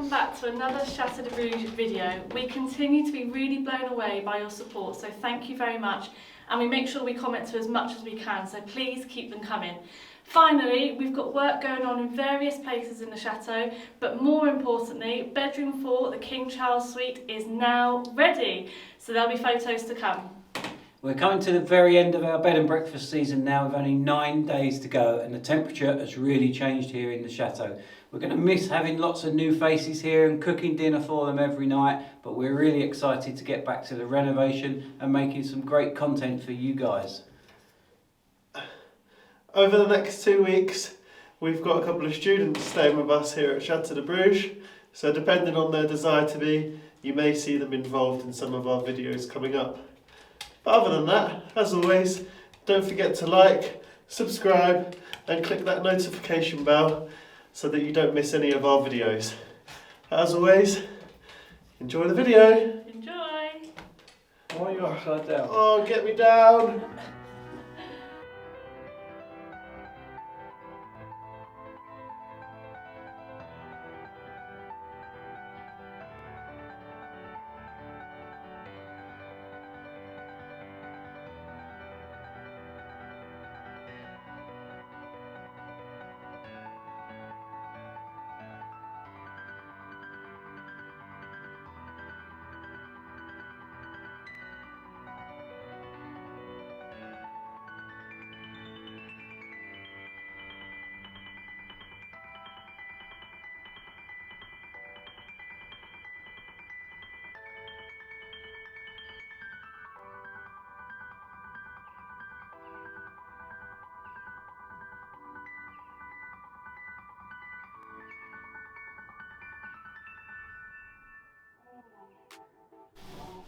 welcome back to another Chateau de Bruges video. We continue to be really blown away by your support, so thank you very much, and we make sure we comment to as much as we can, so please keep them coming. Finally, we've got work going on in various places in the chateau, but more importantly, bedroom 4, the King Charles suite, is now ready, so there'll be photos to come. We're coming to the very end of our bed and breakfast season now, with only 9 days to go, and the temperature has really changed here in the chateau. We're going to miss having lots of new faces here and cooking dinner for them every night, but we're really excited to get back to the renovation and making some great content for you guys. Over the next 2 weeks, we've got a couple of students staying with us here at Chateau de Bruges, so depending on their desire to be, you may see them involved in some of our videos coming up. But other than that, as always, don't forget to like, subscribe and click that notification bell so that you don't miss any of our videos. As always, enjoy the video. Enjoy! Why are you upside down? Oh, get me down!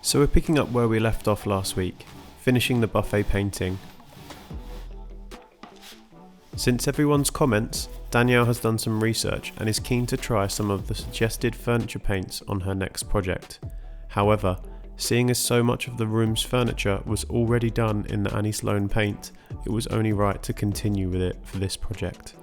So we're picking up where we left off last week, finishing the buffet painting. Since everyone's comments, Danielle has done some research and is keen to try some of the suggested furniture paints on her next project. However, seeing as so much of the room's furniture was already done in the Annie Sloan paint, it was only right to continue with it for this project.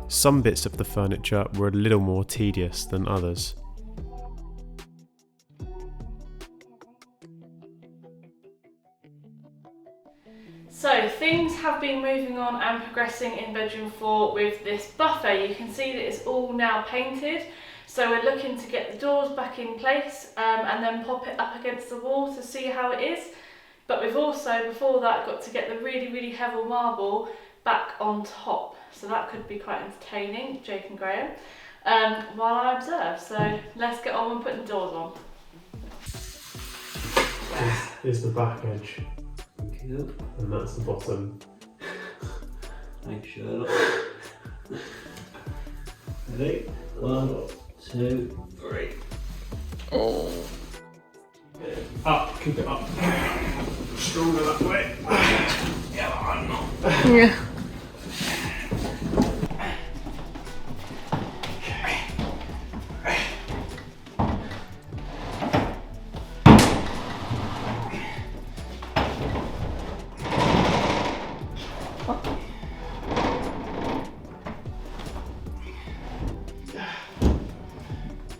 Some bits of the furniture were a little more tedious than others. So things have been moving on and progressing in bedroom 4 with this buffet. You can see that it's all now painted. So we're looking to get the doors back in place and then pop it up against the wall to see how it is. But we've also, before that, got to get the really heavy marble back on top. So that could be quite entertaining, Jake and Graham, while I observe. So let's get on and put the doors on. This is the back edge, Cool. and that's the bottom. Thanks, Sherlock. Ready? 1, 2, 3. Oh. Up, keep it up. Stronger that way. Yeah, I'm not. Yeah.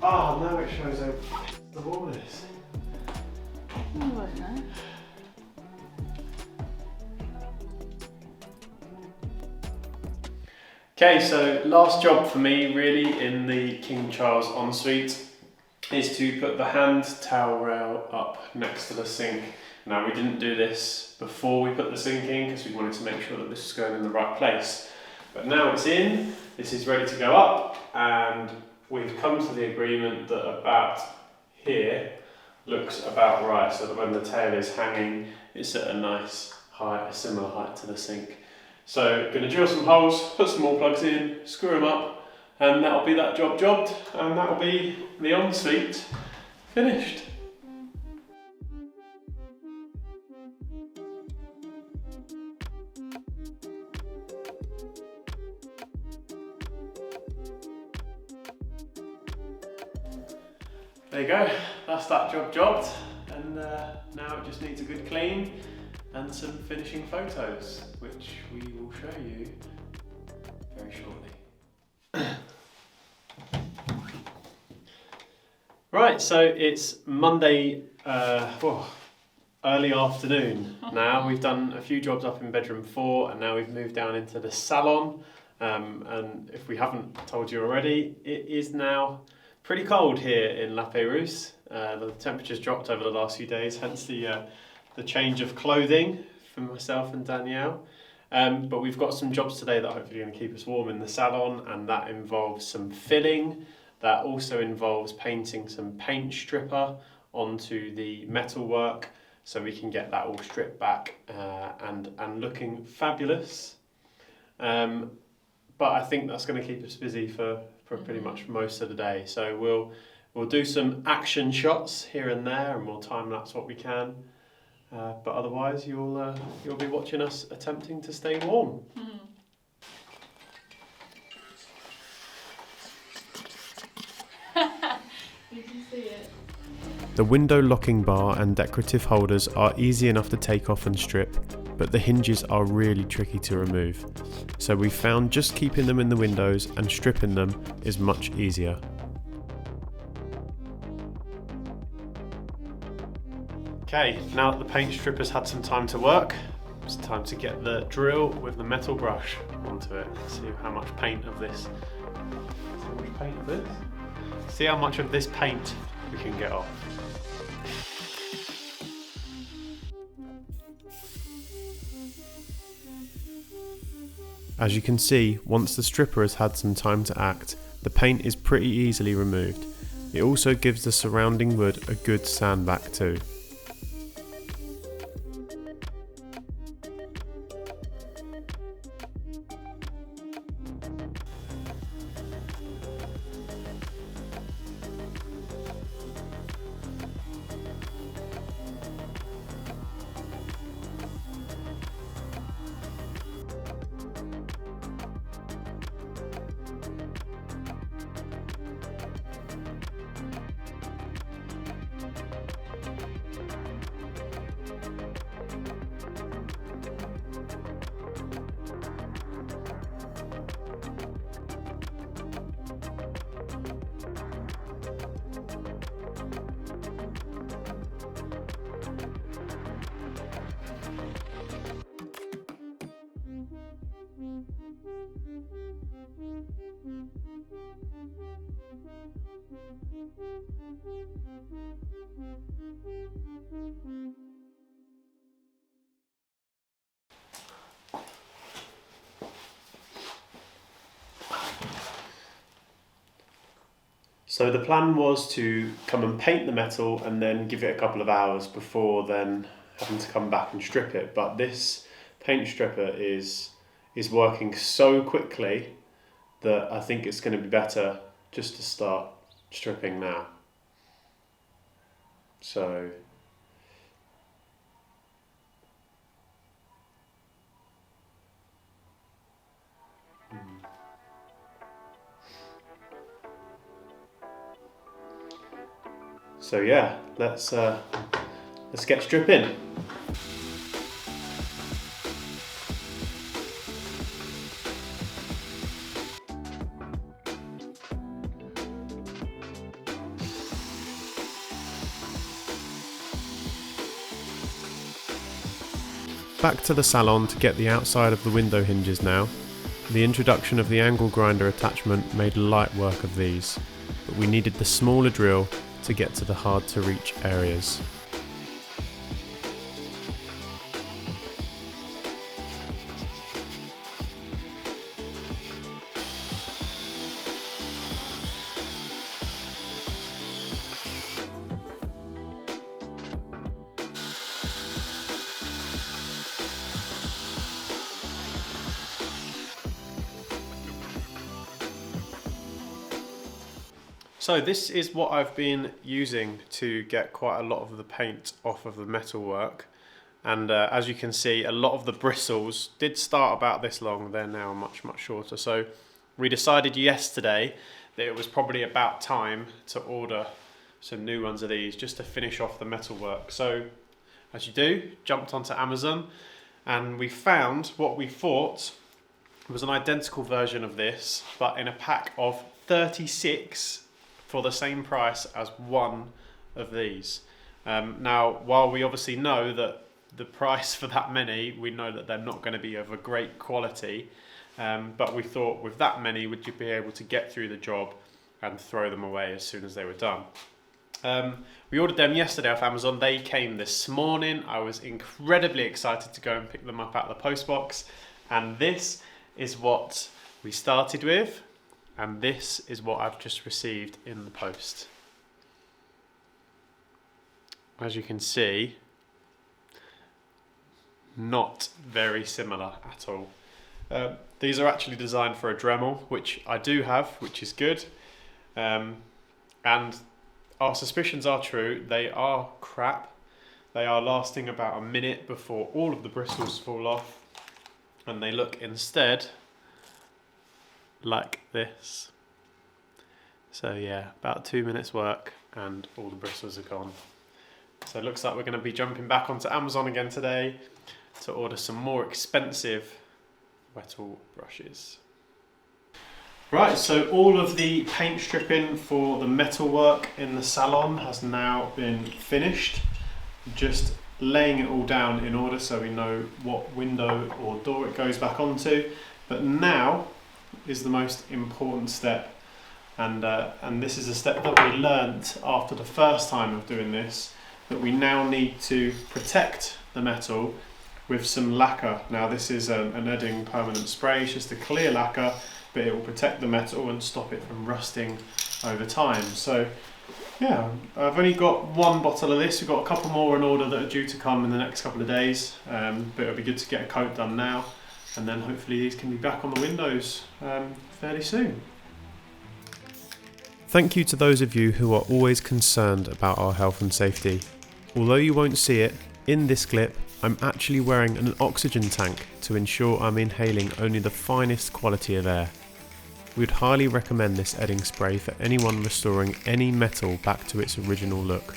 Oh, now it shows how the wall is. I won't know. Okay, so last job for me really in the King Charles ensuite is to put the hand towel rail up next to the sink. Now we didn't do this before we put the sink in because we wanted to make sure that this was going in the right place. But now it's in, this is ready to go up, and we've come to the agreement that about here looks about right, so that when the tail is hanging it's at a nice height, a similar height to the sink. So going to drill some holes, put some more plugs in, screw them up, and that'll be that job jobbed, and that'll be the ensuite finished. there you go, that's that job jobbed, and now it just needs a good clean and some finishing photos, which we will show you very shortly. Right, so it's Monday, early afternoon now. We've done a few jobs up in bedroom 4 and now we've moved down into the salon. And if we haven't told you already, it is now pretty cold here in La Pérouse. The temperature's dropped over the last few days, hence the change of clothing for myself and Danielle. But we've got some jobs today that hopefully are going to keep us warm in the salon, and that involves some filling. That also involves painting some paint stripper onto the metalwork so we can get that all stripped back and looking fabulous. But I think that's going to keep us busy for pretty much most of the day. So we'll do some action shots here and there, and we'll time lapse what we can. But otherwise, you'll be watching us attempting to stay warm. Did you see it? The window locking bar and decorative holders are easy enough to take off and strip, but the hinges are really tricky to remove. So we found just keeping them in the windows and stripping them is much easier. Okay, now that the paint stripper's had some time to work, it's time to get the drill with the metal brush onto it. See how much paint of this. See how much of this paint we can get off. As you can see, once the stripper has had some time to act, the paint is pretty easily removed. It also gives the surrounding wood a good sand back too. So the plan was to come and paint the metal and then give it a couple of hours before then having to come back and strip it. But this paint stripper is working so quickly that I think it's going to be better just to start stripping now. So yeah, let's get stripping. Back to the salon to get the outside of the window hinges now. The introduction of the angle grinder attachment made light work of these, but we needed the smaller drill to get to the hard to reach areas. So this is what I've been using to get quite a lot of the paint off of the metalwork, and as you can see, a lot of the bristles did start about this long. They're now much shorter. So we decided yesterday that it was probably about time to order some new ones of these just to finish off the metalwork. So as you do, jumped onto Amazon and we found what we thought was an identical version of this, but in a pack of 36 for the same price as one of these. Now, while we obviously know that the price for that many, we know that they're not going to be of a great quality, but we thought with that many, would you be able to get through the job and throw them away as soon as they were done. We ordered them yesterday off Amazon. They came this morning. I was incredibly excited to go and pick them up out of the post box. And this is what we started with. And this is what I've just received in the post. As you can see, not very similar at all. These are actually designed for a Dremel, which I do have, which is good. And our suspicions are true. They are crap. They are lasting about a minute before all of the bristles fall off, and they look instead like this. So yeah, about 2 minutes work and all the bristles are gone. So it looks like we're going to be jumping back onto Amazon again today to order some more expensive Wettle brushes. Right, so all of the paint stripping for the metalwork in the salon has now been finished. Just laying it all down in order so we know what window or door it goes back onto. But now is the most important step, and this is a step that we learnt after the first time of doing this, that we now need to protect the metal with some lacquer. Now this is an Edding permanent spray. It's just a clear lacquer, but it will protect the metal and stop it from rusting over time. So yeah, I've only got one bottle of this. We've got a couple more in order that are due to come in the next couple of days, but it'll be good to get a coat done now, and then hopefully these can be back on the windows fairly soon. Thank you to those of you who are always concerned about our health and safety. Although you won't see it, in this clip I'm actually wearing an oxygen tank to ensure I'm inhaling only the finest quality of air. We would highly recommend this Edding spray for anyone restoring any metal back to its original look.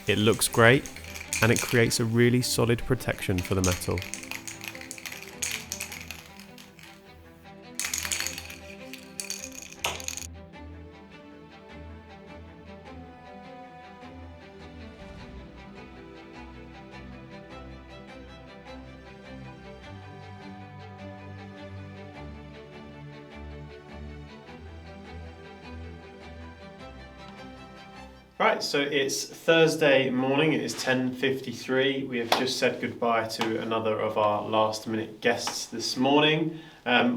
It looks great and it creates a really solid protection for the metal. Right, so it's Thursday morning, it is 10:53. We have just said goodbye to another of our last minute guests this morning,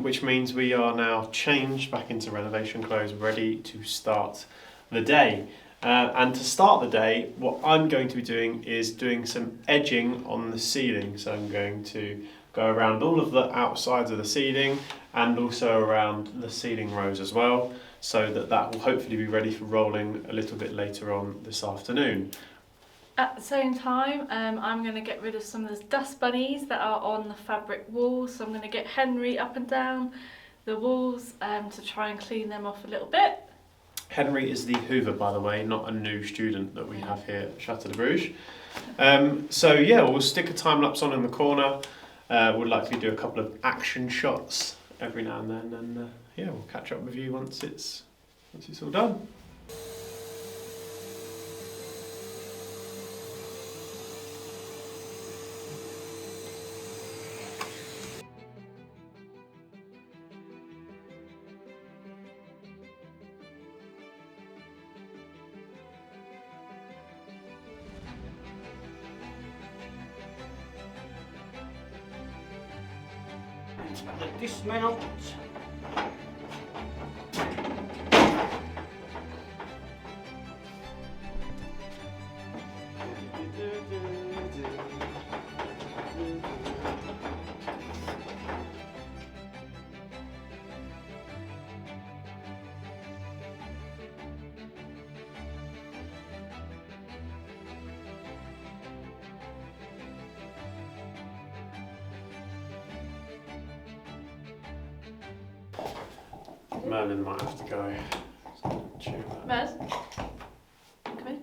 which means we are now changed back into renovation clothes, ready to start the day. And to start the day, what I'm going to be doing is doing some edging on the ceiling. So I'm going to go around all of the outsides of the ceiling and also around the ceiling rows as well, so that will hopefully be ready for rolling a little bit later on this afternoon. At the same time, I'm going to get rid of some of the dust bunnies that are on the fabric walls. So I'm going to get Henry up and down the walls to try and clean them off a little bit. Henry is the Hoover, by the way, not a new student that we have here at Chateau de Bruges. So yeah, we'll stick a time lapse on in the corner. We'll likely do a couple of action shots every now and then, and yeah, we'll catch up with you once it's all done. The dismount. Merlin might have to go. Mez, come in.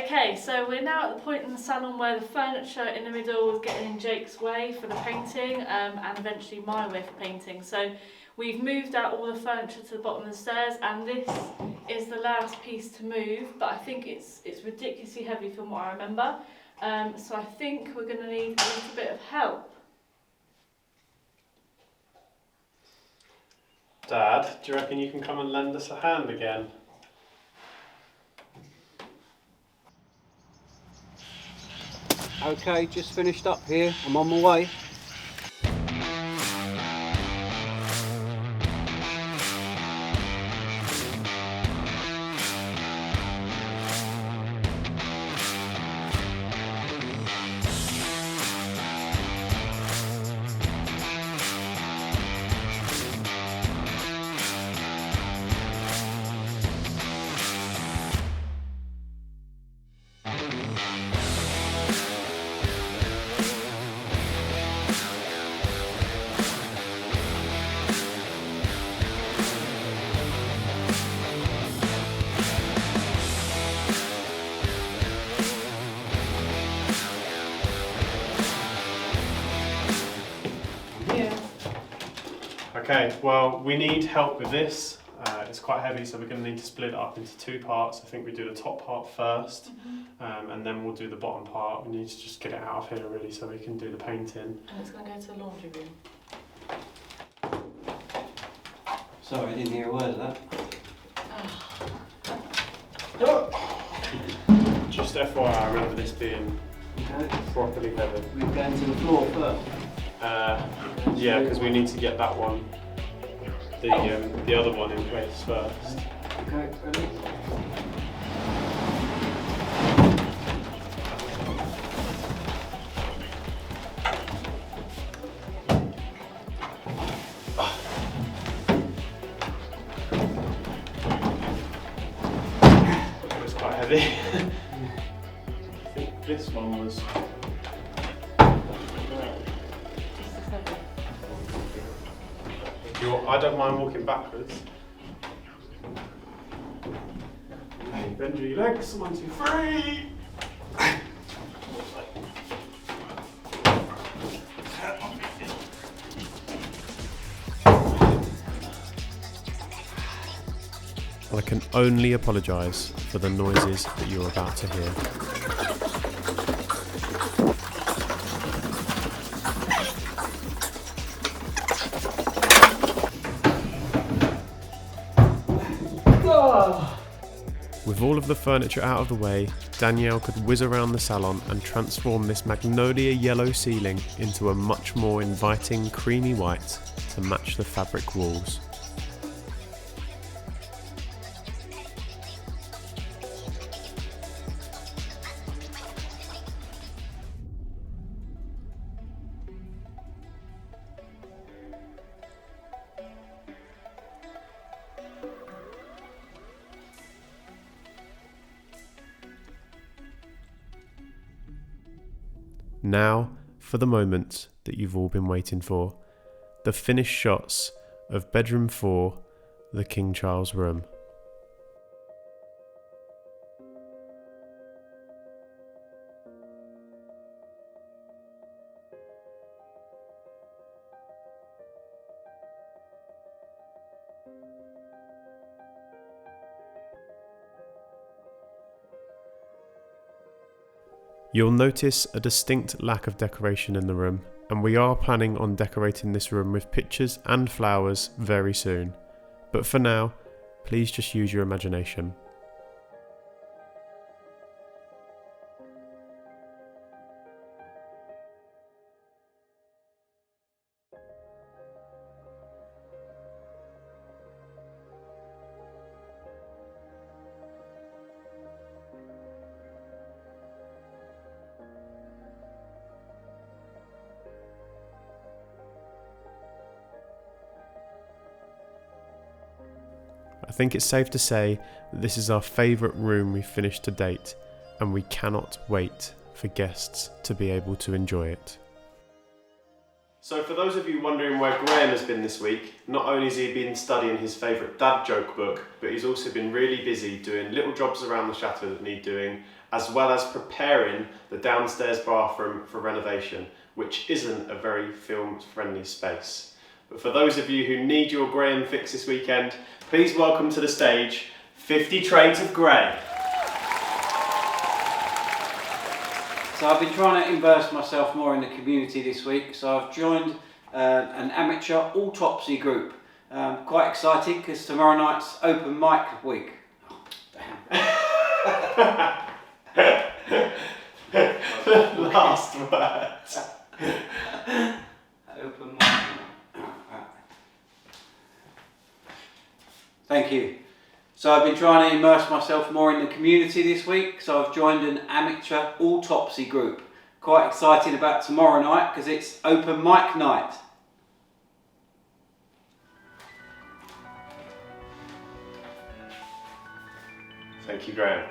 Okay, so we're now at the point in the salon where the furniture in the middle was getting in Jake's way for the painting, and eventually my way for painting. So we've moved out all the furniture to the bottom of the stairs, and this is the last piece to move, but I think it's ridiculously heavy from what I remember. So I think we're going to need a little bit of help. Dad, do you reckon you can come and lend us a hand again? Okay, just finished up here. I'm on my way. Okay, well, we need help with this. It's quite heavy, so we're going to need to split it up into two parts. I think we do the top part first, and then we'll do the bottom part. We need to just get it out of here really so we can do the painting. And it's going to go to the laundry room. Sorry, I didn't hear a word of that. Just FYI, I remember this being properly heavy. We're going to the floor first. Yeah, because we need to get that one, the other one in place first. Okay, ready? It was quite heavy. I think this one was. I don't mind walking backwards. Hey, bend your legs. 1, 2, 3. I can only apologise for the noises that you're about to hear. With all of the furniture out of the way, Danielle could whiz around the salon and transform this magnolia yellow ceiling into a much more inviting creamy white to match the fabric walls. Now, for the moment that you've all been waiting for, the finished shots of bedroom 4, the King Charles room. You'll notice a distinct lack of decoration in the room, and we are planning on decorating this room with pictures and flowers very soon. But for now, please just use your imagination. I think it's safe to say that this is our favourite room we've finished to date, and we cannot wait for guests to be able to enjoy it. So for those of you wondering where Graham has been this week, not only has he been studying his favourite dad joke book, but he's also been really busy doing little jobs around the chateau that need doing, as well as preparing the downstairs bathroom for renovation, which isn't a very film-friendly space. But for those of you who need your Graham fix this weekend, please welcome to the stage 50 Trades of Grey. So I've been trying to immerse myself more in the community this week, so I've joined an amateur autopsy group. Quite excited because tomorrow night's open mic week. Oh, The last words. Open mic. Thank you. So I've been trying to immerse myself more in the community this week, so I've joined an amateur autopsy group. Quite excited about tomorrow night because it's open mic night. Thank you, Graham.